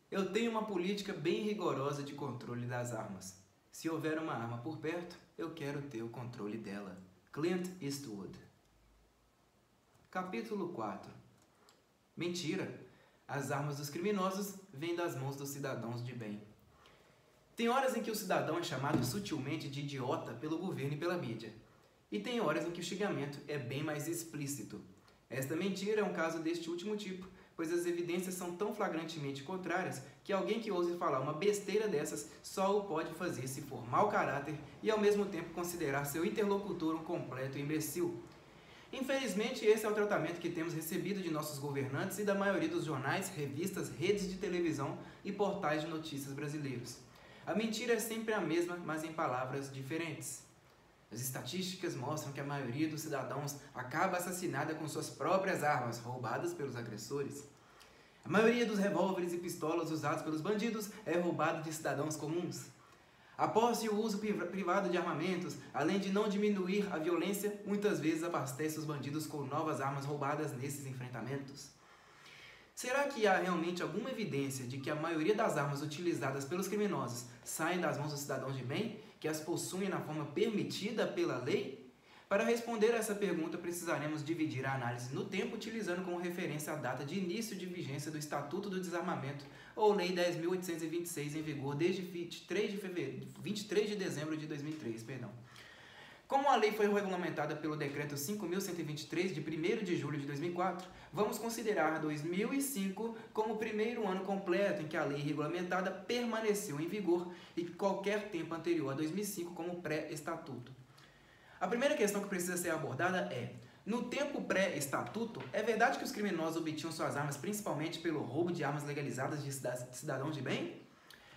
Eu tenho uma política bem rigorosa de controle das armas. Se houver uma arma por perto, eu quero ter o controle dela. Clint Eastwood. Capítulo 4. Mentira! As armas dos criminosos vêm das mãos dos cidadãos de bem. Tem horas em que o cidadão é chamado sutilmente de idiota pelo governo e pela mídia. E tem horas em que o xingamento é bem mais explícito. Esta mentira é um caso deste último tipo, pois as evidências são tão flagrantemente contrárias que alguém que ouse falar uma besteira dessas só o pode fazer se for mau caráter e ao mesmo tempo considerar seu interlocutor um completo imbecil. Infelizmente, esse é o tratamento que temos recebido de nossos governantes e da maioria dos jornais, revistas, redes de televisão e portais de notícias brasileiros. A mentira é sempre a mesma, mas em palavras diferentes. As estatísticas mostram que a maioria dos cidadãos acaba assassinada com suas próprias armas, roubadas pelos agressores. A maioria dos revólveres e pistolas usados pelos bandidos é roubada de cidadãos comuns. A posse e o uso privado de armamentos, além de não diminuir a violência, muitas vezes abastece os bandidos com novas armas roubadas nesses enfrentamentos. Será que há realmente alguma evidência de que a maioria das armas utilizadas pelos criminosos saem das mãos dos cidadãos de bem, que as possuem na forma permitida pela lei? Para responder a essa pergunta, precisaremos dividir a análise no tempo, utilizando como referência a data de início de vigência do Estatuto do Desarmamento, ou Lei 10.826, em vigor desde 23 de dezembro de 2003. Como a lei foi regulamentada pelo Decreto 5.123, de 1º de julho de 2004, vamos considerar 2005 como o primeiro ano completo em que a lei regulamentada permaneceu em vigor e qualquer tempo anterior a 2005 como pré-estatuto. A primeira questão que precisa ser abordada é: no tempo pré-estatuto, é verdade que os criminosos obtinham suas armas principalmente pelo roubo de armas legalizadas de cidadãos de bem?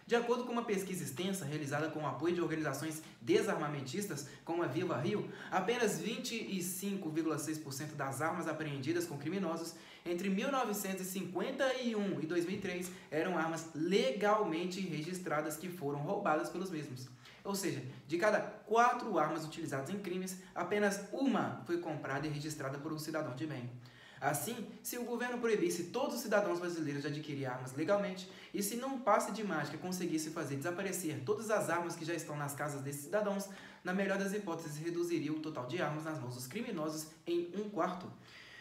De acordo com uma pesquisa extensa realizada com o apoio de organizações desarmamentistas como a Viva Rio, apenas 25,6% das armas apreendidas com criminosos entre 1951 e 2003 eram armas legalmente registradas que foram roubadas pelos mesmos. Ou seja, de cada 4 armas utilizadas em crimes, apenas uma foi comprada e registrada por um cidadão de bem. Assim, se o governo proibisse todos os cidadãos brasileiros de adquirir armas legalmente, e se num passe de mágica conseguisse fazer desaparecer todas as armas que já estão nas casas desses cidadãos, na melhor das hipóteses reduziria o total de armas nas mãos dos criminosos em 1/4.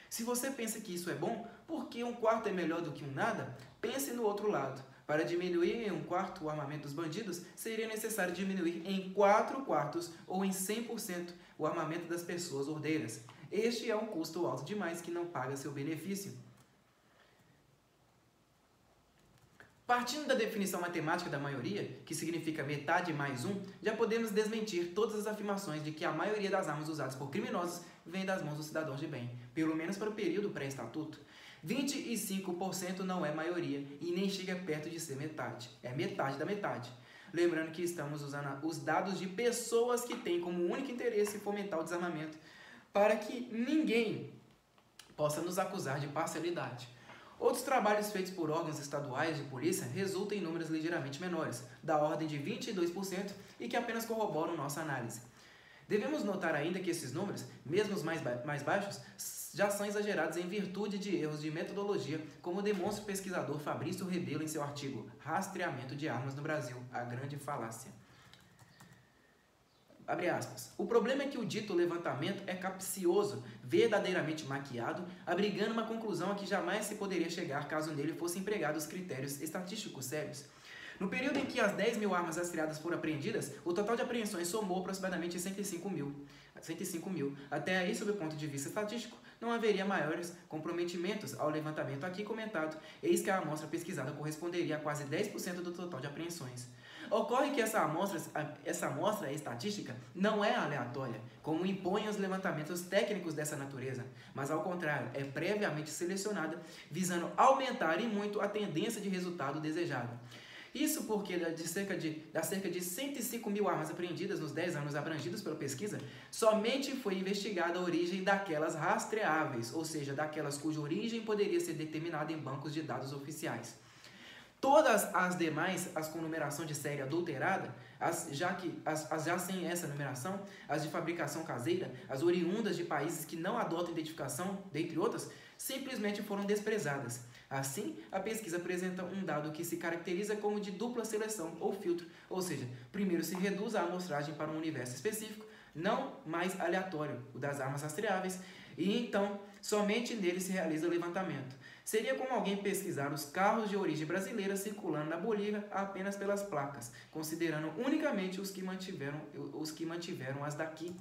Se você pensa que isso é bom, porque 1/4 é melhor do que um nada, pense no outro lado. Para diminuir em 1/4 o armamento dos bandidos, seria necessário diminuir em 4/4 ou em 100% o armamento das pessoas ordeiras. Este é um custo alto demais que não paga seu benefício. Partindo da definição matemática da maioria, que significa metade mais 1, já podemos desmentir todas as afirmações de que a maioria das armas usadas por criminosos vem das mãos dos cidadãos de bem, pelo menos para o período pré-estatuto. 25% não é maioria e nem chega perto de ser metade, é metade da metade. Lembrando que estamos usando os dados de pessoas que têm como único interesse fomentar o desarmamento, para que ninguém possa nos acusar de parcialidade. Outros trabalhos feitos por órgãos estaduais de polícia resultam em números ligeiramente menores, da ordem de 22%, e que apenas corroboram nossa análise. Devemos notar ainda que esses números, mesmo os mais baixos, já são exagerados em virtude de erros de metodologia, como demonstra o pesquisador Fabrício Rebelo em seu artigo Rastreamento de Armas no Brasil, a grande falácia. Abre aspas. O problema é que o dito levantamento é capcioso, verdadeiramente maquiado, abrigando uma conclusão a que jamais se poderia chegar caso nele fossem empregados critérios estatísticos sérios. No período em que as 10.000 armas rastreadas foram apreendidas, o total de apreensões somou aproximadamente 105 mil. Até aí, sob o ponto de vista estatístico, não haveria maiores comprometimentos ao levantamento aqui comentado, eis que a amostra pesquisada corresponderia a quase 10% do total de apreensões. Ocorre que essa amostra estatística não é aleatória, como impõem os levantamentos técnicos dessa natureza, mas ao contrário, é previamente selecionada, visando aumentar e muito a tendência de resultado desejado. Isso porque das cerca de 105 mil armas apreendidas nos 10 anos abrangidos pela pesquisa, somente foi investigada a origem daquelas rastreáveis, ou seja, daquelas cuja origem poderia ser determinada em bancos de dados oficiais. Todas as demais, as com numeração de série adulterada, as já sem essa numeração, as de fabricação caseira, as oriundas de países que não adotam identificação, dentre outras, simplesmente foram desprezadas. Assim, a pesquisa apresenta um dado que se caracteriza como de dupla seleção ou filtro, ou seja, primeiro se reduz a amostragem para um universo específico, não mais aleatório, o das armas rastreáveis, e então somente nele se realiza o levantamento. Seria como alguém pesquisar os carros de origem brasileira circulando na Bolívia apenas pelas placas, considerando unicamente os que mantiveram as daqui.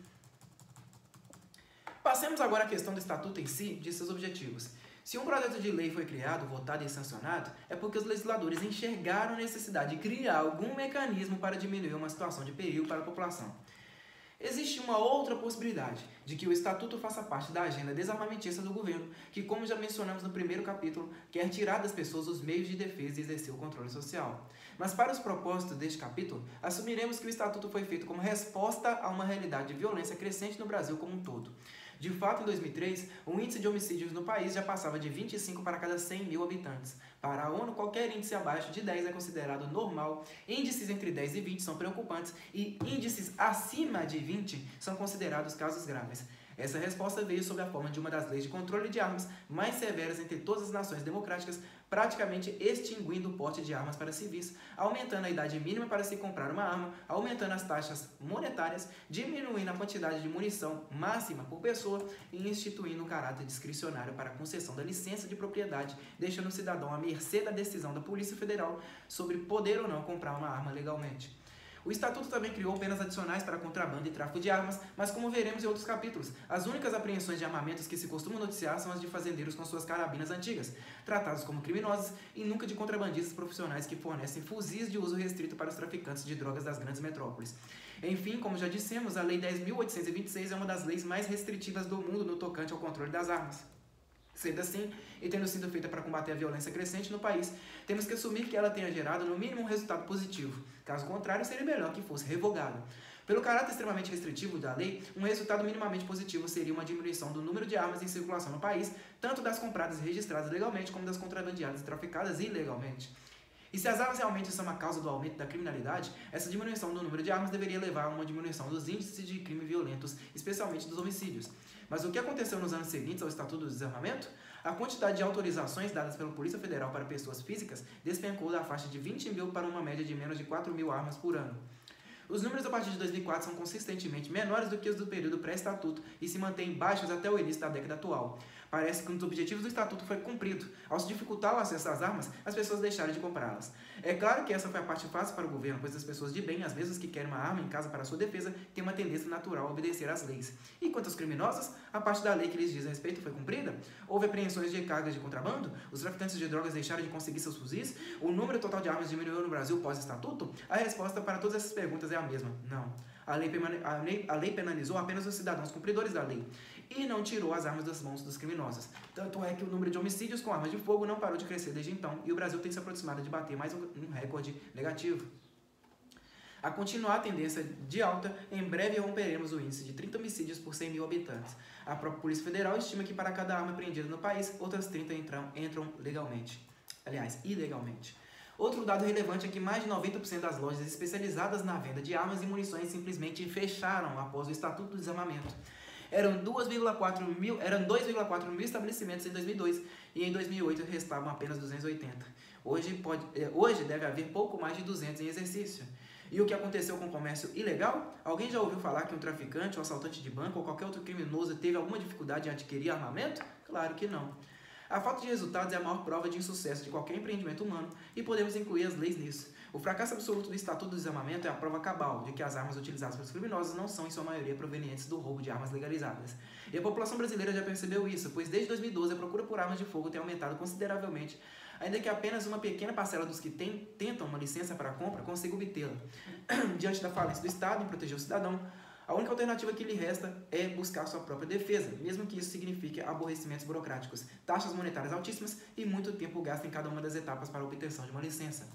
Passemos agora à questão do Estatuto em si, de seus objetivos. Se um projeto de lei foi criado, votado e sancionado, é porque os legisladores enxergaram a necessidade de criar algum mecanismo para diminuir uma situação de perigo para a população. Existe uma outra possibilidade, de que o Estatuto faça parte da agenda desarmamentista do governo, que, como já mencionamos no primeiro capítulo, quer tirar das pessoas os meios de defesa e exercer o controle social. Mas para os propósitos deste capítulo, assumiremos que o Estatuto foi feito como resposta a uma realidade de violência crescente no Brasil como um todo. De fato, em 2003, o índice de homicídios no país já passava de 25 para cada 100 mil habitantes. Para a ONU, qualquer índice abaixo de 10 é considerado normal, índices entre 10 e 20 são preocupantes e índices acima de 20 são considerados casos graves. Essa resposta veio sob a forma de uma das leis de controle de armas mais severas entre todas as nações democráticas, praticamente extinguindo o porte de armas para civis, aumentando a idade mínima para se comprar uma arma, aumentando as taxas monetárias, diminuindo a quantidade de munição máxima por pessoa e instituindo um caráter discricionário para a concessão da licença de propriedade, deixando o cidadão à mercê da decisão da Polícia Federal sobre poder ou não comprar uma arma legalmente. O Estatuto também criou penas adicionais para contrabando e tráfico de armas, mas como veremos em outros capítulos, as únicas apreensões de armamentos que se costumam noticiar são as de fazendeiros com suas carabinas antigas, tratados como criminosos, e nunca de contrabandistas profissionais que fornecem fuzis de uso restrito para os traficantes de drogas das grandes metrópoles. Enfim, como já dissemos, a Lei 10.826 é uma das leis mais restritivas do mundo no tocante ao controle das armas. Sendo assim, e tendo sido feita para combater a violência crescente no país, temos que assumir que ela tenha gerado no mínimo um resultado positivo. Caso contrário, seria melhor que fosse revogada. Pelo caráter extremamente restritivo da lei, um resultado minimamente positivo seria uma diminuição do número de armas em circulação no país, tanto das compradas e registradas legalmente, como das contrabandeadas e traficadas ilegalmente. E se as armas realmente são a causa do aumento da criminalidade, essa diminuição do número de armas deveria levar a uma diminuição dos índices de crime violentos, especialmente dos homicídios. Mas o que aconteceu nos anos seguintes ao Estatuto do Desarmamento? A quantidade de autorizações dadas pela Polícia Federal para pessoas físicas despencou da faixa de 20 mil para uma média de menos de 4 mil armas por ano. Os números a partir de 2004 são consistentemente menores do que os do período pré-estatuto e se mantêm baixos até o início da década atual. Parece que um dos objetivos do estatuto foi cumprido. Ao se dificultar o acesso às armas, as pessoas deixaram de comprá-las. É claro que essa foi a parte fácil para o governo, pois as pessoas de bem, as mesmas que querem uma arma em casa para sua defesa, têm uma tendência natural a obedecer às leis. E quanto aos criminosos, a parte da lei que lhes diz respeito foi cumprida? Houve apreensões de cargas de contrabando? Os traficantes de drogas deixaram de conseguir seus fuzis? O número total de armas diminuiu no Brasil pós-estatuto? A resposta para todas essas perguntas é a mesma: não. A lei penalizou apenas os cidadãos cumpridores da lei e não tirou as armas das mãos dos criminosos. Tanto é que o número de homicídios com armas de fogo não parou de crescer desde então e o Brasil tem se aproximado de bater mais um recorde negativo. A continuar a tendência de alta, em breve romperemos o índice de 30 homicídios por 100 mil habitantes. A própria Polícia Federal estima que para cada arma apreendida no país, outras 30 entram legalmente. Aliás, ilegalmente. Outro dado relevante é que mais de 90% das lojas especializadas na venda de armas e munições simplesmente fecharam após o Estatuto do Desarmamento. Eram 2,4 mil estabelecimentos em 2002 e em 2008 restavam apenas 280. Hoje deve haver pouco mais de 200 em exercício. E o que aconteceu com o comércio ilegal? Alguém já ouviu falar que um traficante, um assaltante de banco ou qualquer outro criminoso teve alguma dificuldade em adquirir armamento? Claro que não. A falta de resultados é a maior prova de insucesso de qualquer empreendimento humano e podemos incluir as leis nisso. O fracasso absoluto do Estatuto do Desarmamento é a prova cabal de que as armas utilizadas pelos criminosos não são, em sua maioria, provenientes do roubo de armas legalizadas. E a população brasileira já percebeu isso, pois desde 2012 a procura por armas de fogo tem aumentado consideravelmente, ainda que apenas uma pequena parcela dos que tentam uma licença para a compra consiga obtê-la. Diante da falência do Estado em proteger o cidadão, a única alternativa que lhe resta é buscar sua própria defesa, mesmo que isso signifique aborrecimentos burocráticos, taxas monetárias altíssimas e muito tempo gasto em cada uma das etapas para a obtenção de uma licença.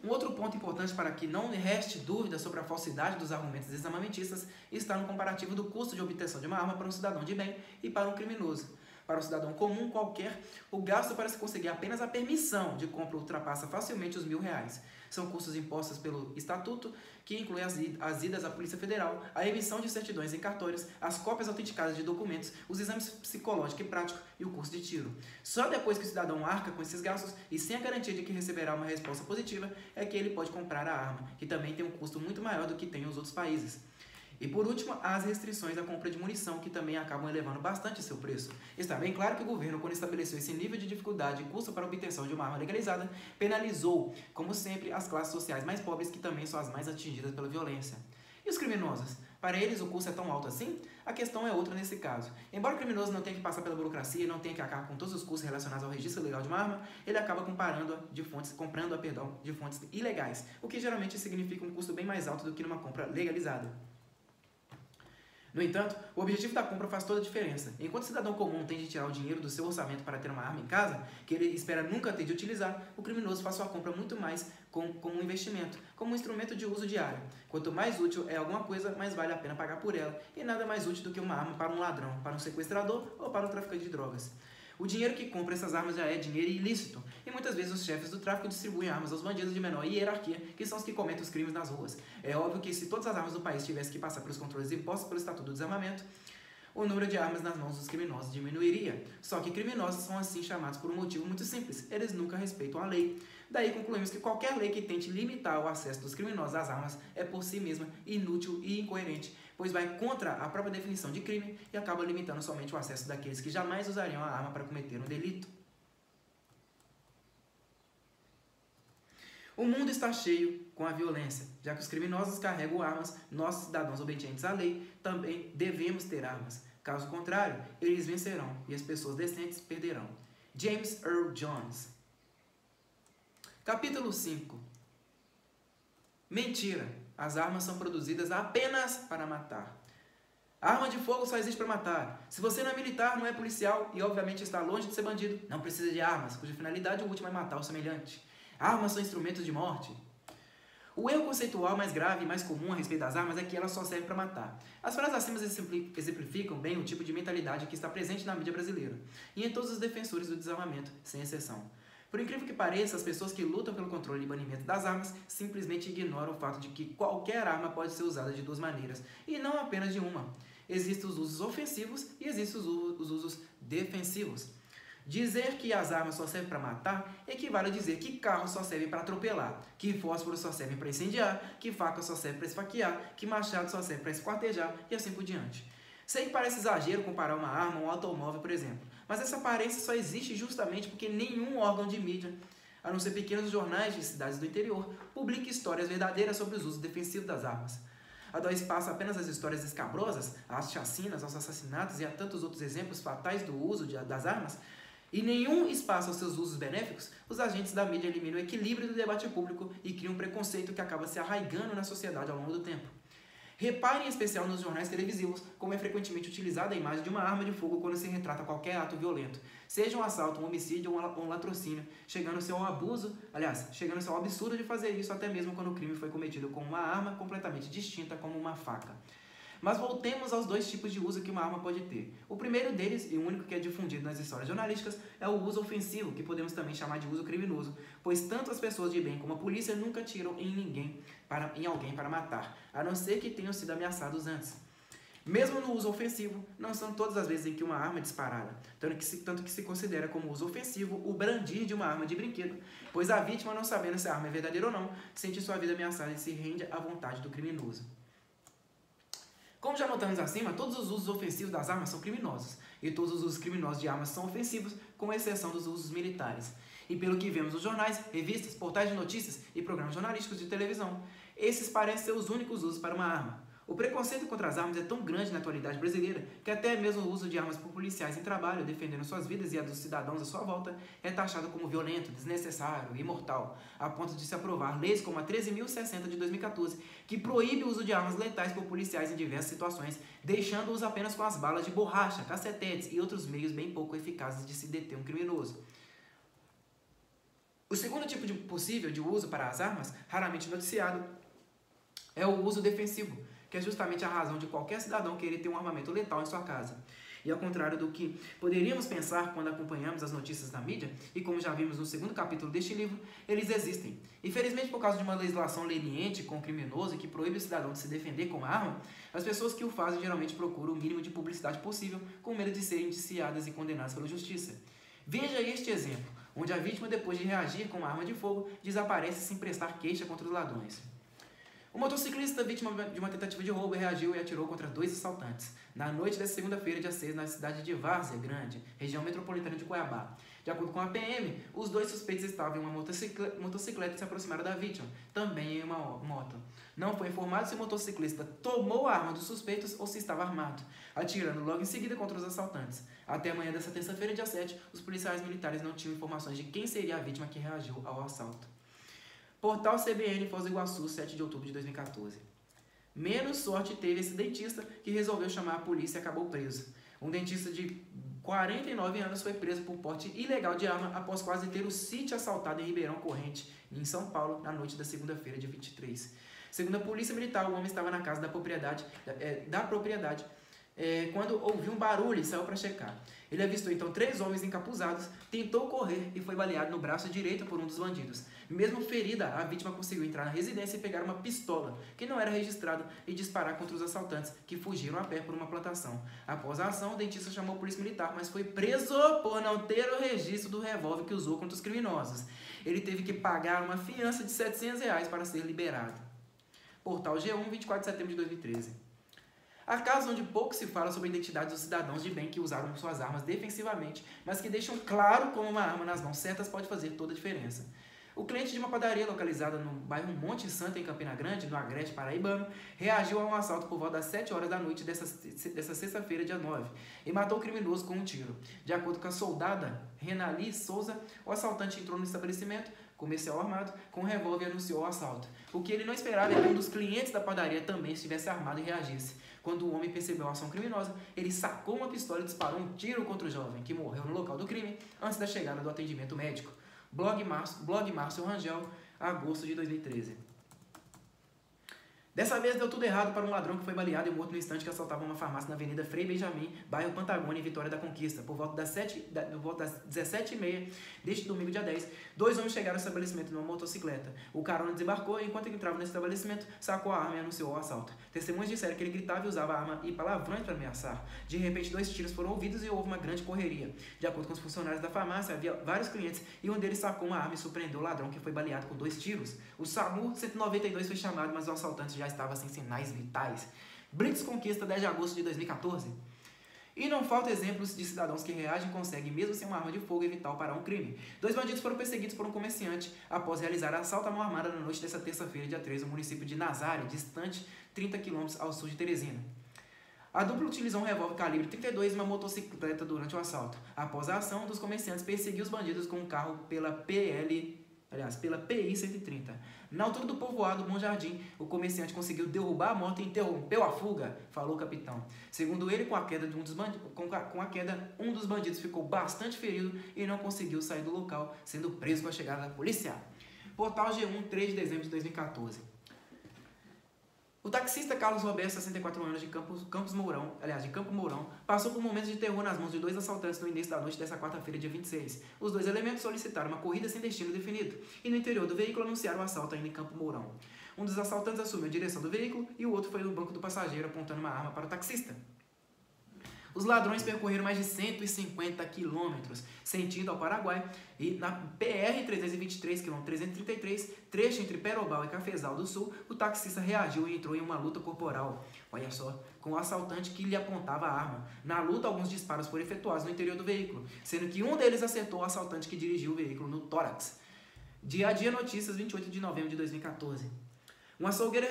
Um outro ponto importante para que não reste dúvida sobre a falsidade dos argumentos desarmamentistas está no comparativo do custo de obtenção de uma arma para um cidadão de bem e para um criminoso. Para o cidadão comum qualquer, o gasto para se conseguir apenas a permissão de compra ultrapassa facilmente os R$1.000. São custos impostos pelo Estatuto, que inclui as idas à Polícia Federal, a emissão de certidões em cartórios, as cópias autenticadas de documentos, os exames psicológico e prático e o curso de tiro. Só depois que o cidadão arca com esses gastos e sem a garantia de que receberá uma resposta positiva, é que ele pode comprar a arma, que também tem um custo muito maior do que tem os outros países. E por último, as restrições à compra de munição, que também acabam elevando bastante seu preço. Está bem claro que o governo, quando estabeleceu esse nível de dificuldade e custo para a obtenção de uma arma legalizada, penalizou, como sempre, as classes sociais mais pobres, que também são as mais atingidas pela violência. E os criminosos? Para eles o custo é tão alto assim? A questão é outra nesse caso. Embora o criminoso não tenha que passar pela burocracia e não tenha que arcar com todos os custos relacionados ao registro legal de uma arma, ele acaba comprando-a de fontes ilegais, o que geralmente significa um custo bem mais alto do que numa compra legalizada. No entanto, o objetivo da compra faz toda a diferença. Enquanto o cidadão comum tem de tirar o dinheiro do seu orçamento para ter uma arma em casa, que ele espera nunca ter de utilizar, o criminoso faz sua compra muito mais como um investimento, como um instrumento de uso diário. Quanto mais útil é alguma coisa, mais vale a pena pagar por ela, e nada mais útil do que uma arma para um ladrão, para um sequestrador ou para um traficante de drogas. O dinheiro que compra essas armas já é dinheiro ilícito, e muitas vezes os chefes do tráfico distribuem armas aos bandidos de menor hierarquia, que são os que cometem os crimes nas ruas. É óbvio que se todas as armas do país tivessem que passar pelos controles impostos pelo Estatuto do Desarmamento, o número de armas nas mãos dos criminosos diminuiria. Só que criminosos são assim chamados por um motivo muito simples: eles nunca respeitam a lei. Daí concluímos que qualquer lei que tente limitar o acesso dos criminosos às armas é por si mesma inútil e incoerente, pois vai contra a própria definição de crime e acaba limitando somente o acesso daqueles que jamais usariam a arma para cometer um delito. O mundo está cheio com a violência. Já que os criminosos carregam armas, nós, cidadãos obedientes à lei, também devemos ter armas. Caso contrário, eles vencerão e as pessoas decentes perderão. James Earl Jones. Capítulo 5. Mentira. As armas são produzidas apenas para matar. A arma de fogo só existe para matar. Se você não é militar, não é policial e obviamente está longe de ser bandido, não precisa de armas, cuja finalidade última é matar o semelhante. Armas são instrumentos de morte. O erro conceitual mais grave e mais comum a respeito das armas é que elas só servem para matar. As frases acima exemplificam bem o tipo de mentalidade que está presente na mídia brasileira e em todos os defensores do desarmamento, sem exceção. Por incrível que pareça, as pessoas que lutam pelo controle e banimento das armas simplesmente ignoram o fato de que qualquer arma pode ser usada de duas maneiras, e não apenas de uma. Existem os usos ofensivos e existem os usos defensivos. Dizer que as armas só servem para matar equivale a dizer que carros só servem para atropelar, que fósforos só servem para incendiar, que faca só serve para esfaquear, que machado só serve para esquartejar e assim por diante. Sei que parece exagero comparar uma arma a um automóvel, por exemplo, mas essa aparência só existe justamente porque nenhum órgão de mídia, a não ser pequenos jornais de cidades do interior, publica histórias verdadeiras sobre os usos defensivos das armas. A dá espaço apenas às histórias escabrosas, às chacinas, aos assassinatos e a tantos outros exemplos fatais do uso das armas, e nenhum espaço aos seus usos benéficos, os agentes da mídia eliminam o equilíbrio do debate público e criam um preconceito que acaba se arraigando na sociedade ao longo do tempo. Repare em especial nos jornais televisivos como é frequentemente utilizada a imagem de uma arma de fogo quando se retrata qualquer ato violento, seja um assalto, um homicídio ou um latrocínio, chegando-se ao absurdo de fazer isso até mesmo quando o crime foi cometido com uma arma completamente distinta como uma faca. Mas voltemos aos dois tipos de uso que uma arma pode ter. O primeiro deles, e o único que é difundido nas histórias jornalísticas, é o uso ofensivo, que podemos também chamar de uso criminoso, pois tanto as pessoas de bem como a polícia nunca atiram em alguém para matar, a não ser que tenham sido ameaçados antes. Mesmo no uso ofensivo, não são todas as vezes em que uma arma é disparada, tanto que se considera como uso ofensivo o brandir de uma arma de brinquedo, pois a vítima, não sabendo se a arma é verdadeira ou não, sente sua vida ameaçada e se rende à vontade do criminoso. Como já notamos acima, todos os usos ofensivos das armas são criminosos, e todos os usos criminosos de armas são ofensivos, com exceção dos usos militares. E pelo que vemos nos jornais, revistas, portais de notícias e programas jornalísticos de televisão, esses parecem ser os únicos usos para uma arma. O preconceito contra as armas é tão grande na atualidade brasileira que até mesmo o uso de armas por policiais em trabalho, defendendo suas vidas e a dos cidadãos à sua volta, é taxado como violento, desnecessário e imortal, a ponto de se aprovar leis como a 13.060 de 2014, que proíbe o uso de armas letais por policiais em diversas situações, deixando-os apenas com as balas de borracha, cacetetes e outros meios bem pouco eficazes de se deter um criminoso. O segundo tipo possível de uso para as armas, raramente noticiado, é o uso defensivo, que é justamente a razão de qualquer cidadão querer ter um armamento letal em sua casa. E ao contrário do que poderíamos pensar quando acompanhamos as notícias da mídia, e como já vimos no segundo capítulo deste livro, eles existem. Infelizmente, por causa de uma legislação leniente com o criminoso e que proíbe o cidadão de se defender com arma, as pessoas que o fazem geralmente procuram o mínimo de publicidade possível com medo de serem indiciadas e condenadas pela justiça. Veja este exemplo, onde a vítima, depois de reagir com uma arma de fogo, desaparece sem prestar queixa contra os ladrões. O motociclista, vítima de uma tentativa de roubo, reagiu e atirou contra 2 assaltantes, na noite desta segunda-feira, dia 6, na cidade de Várzea Grande, região metropolitana de Cuiabá. De acordo com a PM, os 2 suspeitos estavam em uma motocicleta e se aproximaram da vítima, também em uma moto. Não foi informado se o motociclista tomou a arma dos suspeitos ou se estava armado, atirando logo em seguida contra os assaltantes. Até amanhã desta terça-feira, dia 7, os policiais militares não tinham informações de quem seria a vítima que reagiu ao assalto. Portal CBN Foz do Iguaçu, 7 de outubro de 2014. Menos sorte teve esse dentista que resolveu chamar a polícia e acabou preso. Um dentista de 49 anos foi preso por porte ilegal de arma após quase ter o sítio assaltado em Ribeirão Corrente, em São Paulo, na noite da segunda-feira, dia 23. Segundo a polícia militar, o homem estava na casa da propriedade quando ouviu um barulho e saiu para checar. Ele avistou então 3 homens encapuzados, tentou correr e foi baleado no braço direito por um dos bandidos. Mesmo ferida, a vítima conseguiu entrar na residência e pegar uma pistola, que não era registrada, e disparar contra os assaltantes, que fugiram a pé por uma plantação. Após a ação, o dentista chamou a polícia militar, mas foi preso por não ter o registro do revólver que usou contra os criminosos. Ele teve que pagar uma fiança de R$700 para ser liberado. Portal G1, 24 de setembro de 2013. Há casos onde pouco se fala sobre a identidade dos cidadãos de bem que usaram suas armas defensivamente, mas que deixam claro como uma arma nas mãos certas pode fazer toda a diferença. O cliente de uma padaria localizada no bairro Monte Santo, em Campina Grande, no Agreste Paraibano, reagiu a um assalto por volta das 7 horas da noite dessa sexta-feira, dia 9, e matou o criminoso com um tiro. De acordo com a soldada Renali Souza, o assaltante entrou no estabelecimento comercial armado com um revólver e anunciou o assalto. O que ele não esperava é que um dos clientes da padaria também estivesse armado e reagisse. Quando o homem percebeu a ação criminosa, ele sacou uma pistola e disparou um tiro contra o jovem, que morreu no local do crime antes da chegada do atendimento médico. Blog Márcio Rangel, agosto de 2013. Dessa vez deu tudo errado para um ladrão que foi baleado e morto no instante que assaltava uma farmácia na Avenida Frei Benjamin, bairro Pantagônia, em Vitória da Conquista. Por volta das 17h30 deste domingo, dia 10, 2 homens chegaram ao estabelecimento numa motocicleta. O carona desembarcou e, enquanto ele entrava no estabelecimento, sacou a arma e anunciou o assalto. Testemunhas disseram que ele gritava e usava a arma e palavrões para ameaçar. De repente, 2 tiros foram ouvidos e houve uma grande correria. De acordo com os funcionários da farmácia, havia vários clientes e um deles sacou uma arma e surpreendeu o ladrão, que foi baleado com 2 tiros. O SAMU 192 foi chamado, mas o assaltante já estava sem sinais vitais. Blitz Conquista, 10 de agosto de 2014. E não falta exemplos de cidadãos que reagem e conseguem, mesmo sem uma arma de fogo, evitar ou parar um crime. 2 bandidos foram perseguidos por um comerciante após realizar assalto à mão armada na noite desta terça-feira, dia 13, no município de Nazaré, distante 30 km ao sul de Teresina. A dupla utilizou um revólver calibre 32 e uma motocicleta durante o assalto. Após a ação, um dos comerciantes perseguiu os bandidos com um carro pela PI 130. Na altura do povoado Bom Jardim, o comerciante conseguiu derrubar a moto e interrompeu a fuga, falou o capitão. Segundo ele, com a queda, um dos bandidos ficou bastante ferido e não conseguiu sair do local, sendo preso com a chegada da polícia. Portal G1, 3 de dezembro de 2014. O taxista Carlos Roberto, 64 anos, de Campo Mourão, passou por momentos de terror nas mãos de 2 assaltantes no início da noite dessa quarta-feira, dia 26. Os 2 elementos solicitaram uma corrida sem destino definido e no interior do veículo anunciaram o assalto ainda em Campo Mourão. Um dos assaltantes assumiu a direção do veículo e o outro foi no banco do passageiro apontando uma arma para o taxista. Os ladrões percorreram mais de 150 quilômetros, sentido ao Paraguai, e na PR-323, km 333, trecho entre Perobal e Cafezal do Sul, o taxista reagiu e entrou em uma luta corporal, olha só, com o assaltante que lhe apontava a arma. Na luta, alguns disparos foram efetuados no interior do veículo, sendo que um deles acertou o assaltante que dirigiu o veículo no tórax. Dia a Dia Notícias, 28 de novembro de 2014. Um açougueiro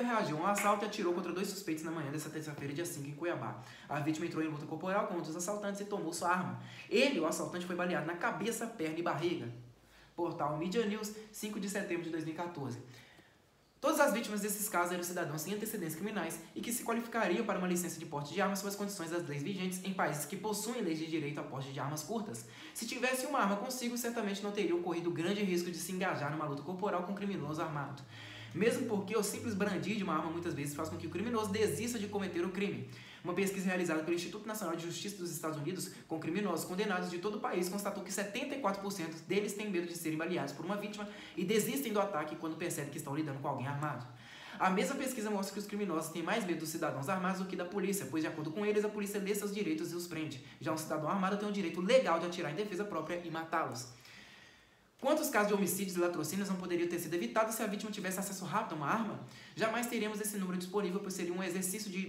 reagiu a um assalto e atirou contra 2 suspeitos na manhã desta terça-feira, dia 5, em Cuiabá. A vítima entrou em luta corporal com um dos assaltantes e tomou sua arma. Ele, o assaltante, foi baleado na cabeça, perna e barriga. Portal Media News, 5 de setembro de 2014. Todas as vítimas desses casos eram cidadãos sem antecedentes criminais e que se qualificariam para uma licença de porte de armas sob as condições das leis vigentes em países que possuem leis de direito ao porte de armas curtas. Se tivesse uma arma consigo, certamente não teriam corrido grande risco de se engajar numa luta corporal com um criminoso armado. mesmo porque o simples brandir de uma arma muitas vezes faz com que o criminoso desista de cometer o crime. Uma pesquisa realizada pelo Instituto Nacional de Justiça dos Estados Unidos com criminosos condenados de todo o país constatou que 74% deles têm medo de serem baleados por uma vítima e desistem do ataque quando percebem que estão lidando com alguém armado. A mesma pesquisa mostra que os criminosos têm mais medo dos cidadãos armados do que da polícia, pois, de acordo com eles, a polícia lê seus direitos e os prende. Já um cidadão armado tem o direito legal de atirar em defesa própria e matá-los. Quantos casos de homicídios e latrocínios não poderiam ter sido evitados se a vítima tivesse acesso rápido a uma arma? Jamais teríamos esse número disponível, pois seria um exercício de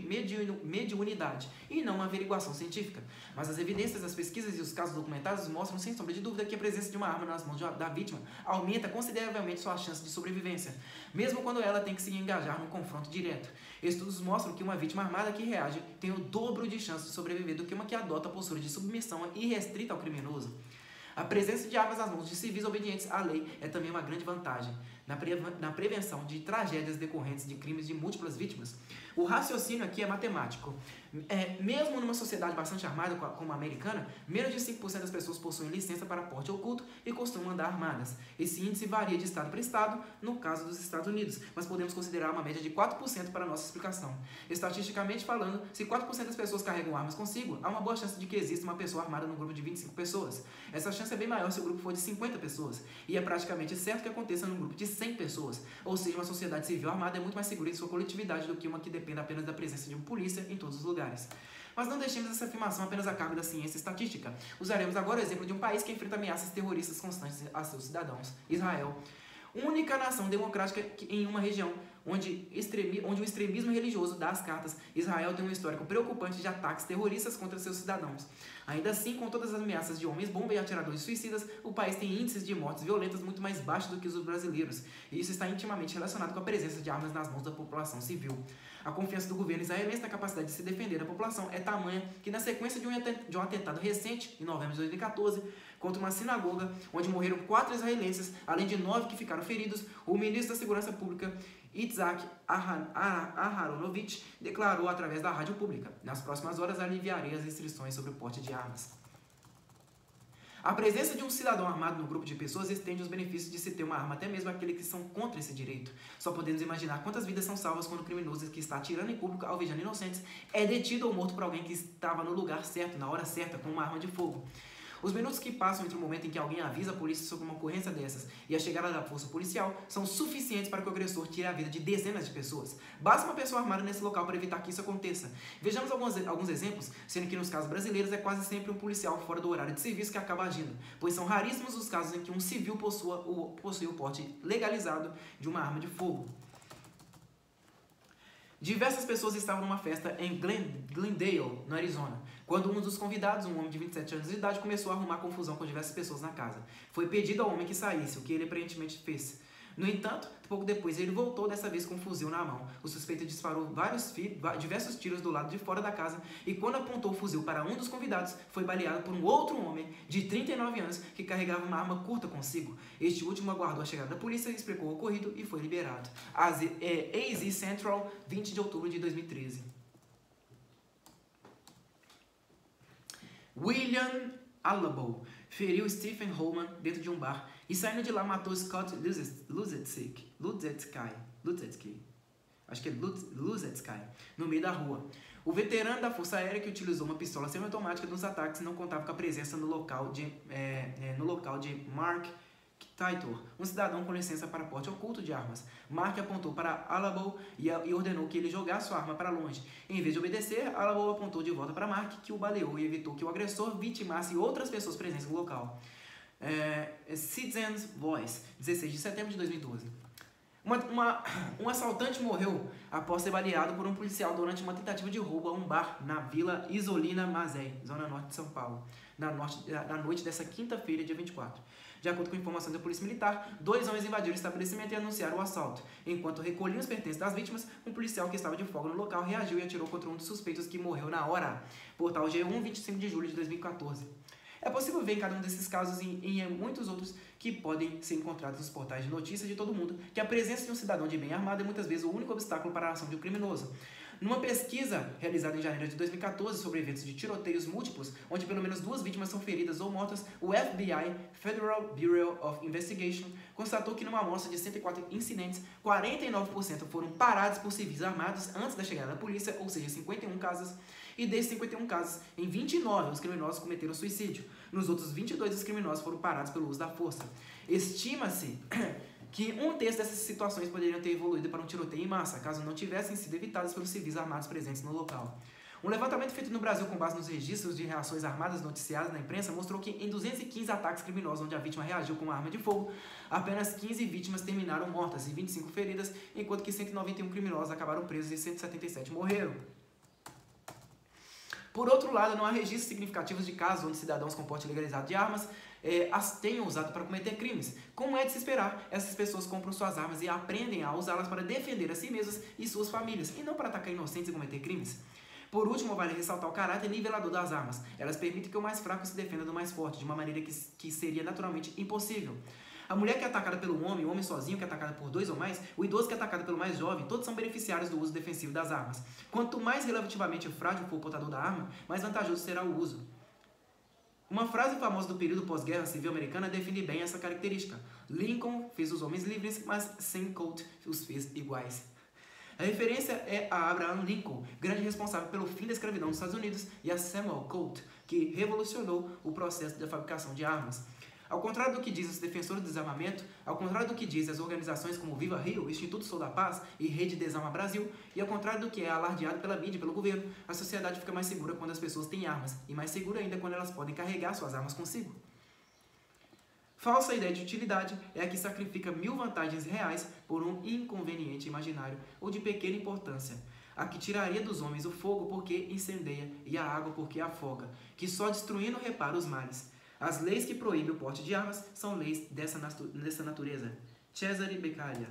mediunidade e não uma averiguação científica. Mas as evidências, as pesquisas e os casos documentados mostram, sem sombra de dúvida, que a presença de uma arma nas mãos da vítima aumenta consideravelmente sua chance de sobrevivência, mesmo quando ela tem que se engajar num confronto direto. Estudos mostram que uma vítima armada que reage tem o dobro de chances de sobreviver do que uma que adota a postura de submissão irrestrita ao criminoso. A presença de armas nas mãos de civis obedientes à lei é também uma grande vantagem na prevenção de tragédias decorrentes de crimes de múltiplas vítimas. O raciocínio aqui é matemático. Mesmo numa sociedade bastante armada como a americana, menos de 5% das pessoas possuem licença para porte oculto e costumam andar armadas. Esse índice varia de estado para estado, no caso dos Estados Unidos, mas podemos considerar uma média de 4% para nossa explicação. Estatisticamente falando, se 4% das pessoas carregam armas consigo, há uma boa chance de que exista uma pessoa armada num grupo de 25 pessoas. Essa chance é bem maior se o grupo for de 50 pessoas, e é praticamente certo que aconteça num grupo de 100 pessoas, ou seja, uma sociedade civil armada é muito mais segura em sua coletividade do que uma que depende apenas da presença de um polícia em todos os lugares. Mas não deixemos essa afirmação apenas a cargo da ciência estatística. Usaremos agora o exemplo de um país que enfrenta ameaças terroristas constantes a seus cidadãos, Israel. Única nação democrática em uma região onde o extremismo religioso dá as cartas, Israel tem um histórico preocupante de ataques terroristas contra seus cidadãos. Ainda assim, com todas as ameaças de homens-bomba e atiradores suicidas, o país tem índices de mortes violentas muito mais baixos do que os brasileiros, e isso está intimamente relacionado com a presença de armas nas mãos da população civil. A confiança do governo israelense na capacidade de se defender da população é tamanha que, na sequência de um atentado recente, em novembro de 2014, contra uma sinagoga, onde morreram 4 israelenses, além de 9 que ficaram feridos, o ministro da Segurança Pública, Itzhak Aharonovich, declarou através da rádio pública: nas próximas horas aliviarei as restrições sobre o porte de armas. A presença de um cidadão armado no grupo de pessoas estende os benefícios de se ter uma arma até mesmo àqueles que são contra esse direito. Só podemos imaginar quantas vidas são salvas quando o criminoso que está atirando em público, alvejando inocentes, é detido ou morto por alguém que estava no lugar certo, na hora certa, com uma arma de fogo. Os minutos que passam entre o momento em que alguém avisa a polícia sobre uma ocorrência dessas e a chegada da força policial são suficientes para que o agressor tire a vida de dezenas de pessoas. Basta uma pessoa armada nesse local para evitar que isso aconteça. Vejamos alguns exemplos, sendo que nos casos brasileiros é quase sempre um policial fora do horário de serviço que acaba agindo, pois são raríssimos os casos em que um civil possui o porte legalizado de uma arma de fogo. Diversas pessoas estavam numa festa em Glendale, no Arizona, quando um dos convidados, um homem de 27 anos de idade, começou a arrumar confusão com diversas pessoas na casa. Foi pedido ao homem que saísse, o que ele aparentemente fez. No entanto, pouco depois ele voltou, dessa vez com um fuzil na mão. O suspeito disparou diversos tiros do lado de fora da casa e, quando apontou o fuzil para um dos convidados, foi baleado por um outro homem de 39 anos que carregava uma arma curta consigo. Este último aguardou a chegada da polícia, explicou o ocorrido e foi liberado. AZ Central, 20 de outubro de 2013. William Alabo feriu Stephen Holman dentro de um bar e, saindo de lá, matou Scott Luzetski, acho que é Luzetski, no meio da rua. O veterano da Força Aérea, que utilizou uma pistola semiautomática nos ataques, não contava com a presença no local de Mark Titor, um cidadão com licença para porte oculto de armas. Mark apontou para Alabo e ordenou que ele jogasse sua arma para longe. Em vez de obedecer, Alabo apontou de volta para Mark, que o baleou e evitou que o agressor vitimasse outras pessoas presentes no local. Citizens Voice, 16 de setembro de 2012. Um assaltante morreu após ser baleado por um policial durante uma tentativa de roubo a um bar na Vila Isolina Mazei, zona norte de São Paulo, na noite dessa quinta-feira, dia 24. De acordo com informação da Polícia Militar, 2 homens invadiram o estabelecimento e anunciaram o assalto. Enquanto recolhiam os pertences das vítimas, um policial que estava de folga no local reagiu e atirou contra um dos suspeitos, que morreu na hora. Portal G1, 25 de julho de 2014. É possível ver em cada um desses casos e em muitos outros que podem ser encontrados nos portais de notícias de todo mundo que a presença de um cidadão de bem armado é muitas vezes o único obstáculo para a ação de um criminoso. Numa pesquisa realizada em janeiro de 2014 sobre eventos de tiroteios múltiplos, onde pelo menos 2 vítimas são feridas ou mortas, o FBI, Federal Bureau of Investigation, constatou que numa amostra de 104 incidentes, 49% foram parados por civis armados antes da chegada da polícia, ou seja, 51 casos, e desses 51 casos, em 29 os criminosos cometeram suicídio. Nos outros 22 os criminosos foram parados pelo uso da força. Estima-se que 1/3 dessas situações poderiam ter evoluído para um tiroteio em massa, caso não tivessem sido evitadas pelos civis armados presentes no local. Um levantamento feito no Brasil com base nos registros de reações armadas noticiadas na imprensa mostrou que em 215 ataques criminosos onde a vítima reagiu com uma arma de fogo, apenas 15 vítimas terminaram mortas e 25 feridas, enquanto que 191 criminosos acabaram presos e 177 morreram. Por outro lado, não há registros significativos de casos onde cidadãos com porte legalizado de armas as tenham usado para cometer crimes. Como é de se esperar, essas pessoas compram suas armas e aprendem a usá-las para defender a si mesmas e suas famílias, e não para atacar inocentes e cometer crimes. Por último, vale ressaltar o caráter nivelador das armas. Elas permitem que o mais fraco se defenda do mais forte, de uma maneira que seria naturalmente impossível. A mulher que é atacada pelo homem, o homem sozinho que é atacado por 2 ou mais, o idoso que é atacado pelo mais jovem, todos são beneficiários do uso defensivo das armas. Quanto mais relativamente frágil for o portador da arma, mais vantajoso será o uso. Uma frase famosa do período pós-guerra civil americana define bem essa característica. Lincoln fez os homens livres, mas sem Colt os fez iguais. A referência é a Abraham Lincoln, grande responsável pelo fim da escravidão nos Estados Unidos, e a Samuel Colt, que revolucionou o processo da fabricação de armas. Ao contrário do que dizem os defensores do desarmamento, ao contrário do que dizem as organizações como Viva Rio, Instituto Sou da Paz e Rede Desarma Brasil, e ao contrário do que é alardeado pela mídia e pelo governo, a sociedade fica mais segura quando as pessoas têm armas, e mais segura ainda quando elas podem carregar suas armas consigo. Falsa ideia de utilidade é a que sacrifica 1000 vantagens reais por um inconveniente imaginário ou de pequena importância. A que tiraria dos homens o fogo porque incendeia e a água porque afoga, que só destruindo repara os males. As leis que proíbem o porte de armas são leis dessa natureza. Cesare Beccaria.